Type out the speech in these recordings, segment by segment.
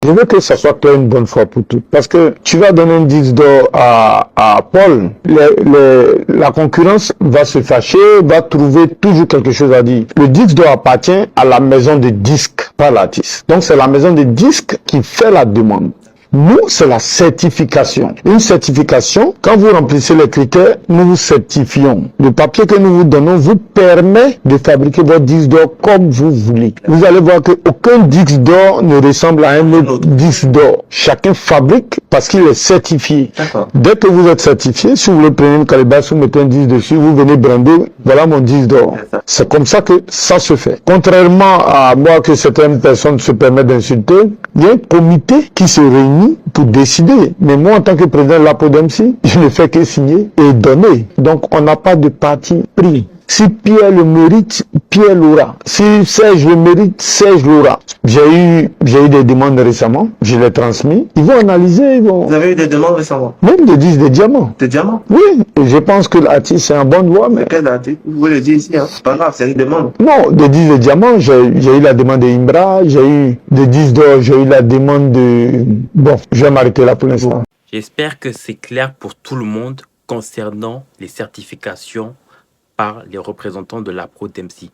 Je veux que ça soit clair une bonne fois pour toutes. Parce que tu vas donner un disque d'or à Paul, la concurrence va se fâcher, va trouver toujours quelque chose à dire. Le disque d'or appartient à la maison de disques, pas l'artiste. Donc c'est la maison de disques qui fait la demande. Nous, c'est la certification. Une certification, quand vous remplissez les critères, nous vous certifions. Le papier que nous vous donnons vous permet de fabriquer votre disque d'or comme vous voulez. Vous allez voir qu'aucun disque d'or ne ressemble à un autre disque d'or. Chacun fabrique parce qu'il est certifié. Dès que vous êtes certifié, si vous voulez prendre une calebasse, vous mettez un disque dessus, vous venez brander, voilà mon disque d'or. C'est comme ça que ça se fait. Contrairement à moi que certaines personnes se permettent d'insulter, il y a un comité qui se réunit pour décider. Mais moi, en tant que président de la PODEMSI, je ne fais que signer et donner. Donc, on n'a pas de parti pris. Si Pierre le mérite, Pierre l'aura. Si Serge le mérite, Serge l'aura. J'ai eu des demandes récemment, je les transmis. Ils vont analyser, ils vont... Vous avez eu des demandes récemment? Même des disques de diamants. Des diamants? Oui, je pense que l'artiste c'est un bon doigt, mais... Quel artiste? Vous le dites ici, hein? C'est pas grave, c'est une demande. Non, des disques de diamants, j'ai eu la demande de Imbra, j'ai eu des disques d'or, j'ai eu la demande de... Bon, je vais m'arrêter là pour l'instant. J'espère que c'est clair pour tout le monde concernant les certifications par les représentants de la PODEMSI.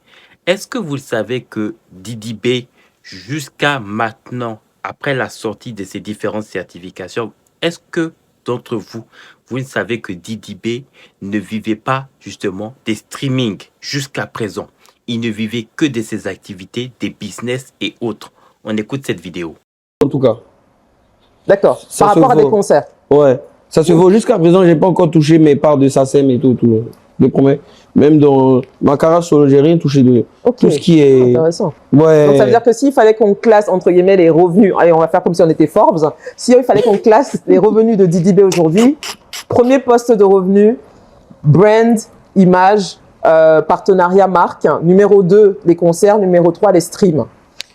Est-ce que vous savez que Didi B, jusqu'à maintenant, après la sortie de ces différentes certifications, est-ce que d'entre vous, vous ne savez que Didi B ne vivait pas justement des streamings jusqu'à présent? Il ne vivait que de ses activités, des business et autres. On écoute cette vidéo. En tout cas. D'accord. Par rapport à des concerts. Ouais. Ça se vaut. Jusqu'à présent, j'ai pas encore touché mes parts de SACEM et tout. Je promets. Même dans ma carrière solo, j'ai rien touché de tout ce qui est... Intéressant. Ouais. Donc ça veut dire que s'il fallait qu'on classe, entre guillemets, les revenus, allez, on va faire comme si on était Forbes, s'il fallait qu'on classe les revenus de Didi B aujourd'hui, premier poste de revenus, brand, image, partenariat, marque, numéro 2, les concerts, numéro 3, les streams.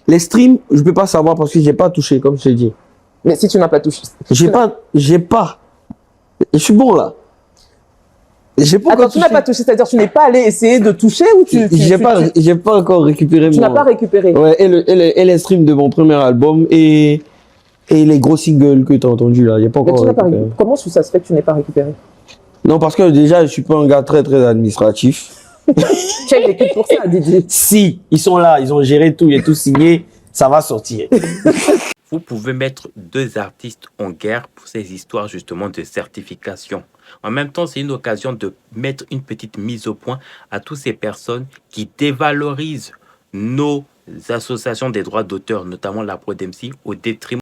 Les streams, je peux pas savoir parce que j'ai pas touché, comme je t'ai dit. Mais si tu n'as pas touché... J'ai pas. Je suis bon là. Attends, tu n'as pas touché, c'est-à-dire tu n'es pas allé essayer de toucher ou tu... J'ai pas encore récupéré. Tu n'as pas récupéré. Ouais, et les streams de mon premier album et les gros singles que tu as entendus là, j'ai pas encore récupéré. Comment ça se fait que tu n'es pas récupéré? Non, parce que déjà, je suis pas un gars très administratif. Tu as une équipe pour ça, Didier. Si, ils sont là, ils ont géré tout, il est tout signé, ça va sortir. Vous pouvez mettre deux artistes en guerre pour ces histoires justement de certification. En même temps, c'est une occasion de mettre une petite mise au point à toutes ces personnes qui dévalorisent nos associations des droits d'auteur, notamment la PODEMSI, au détriment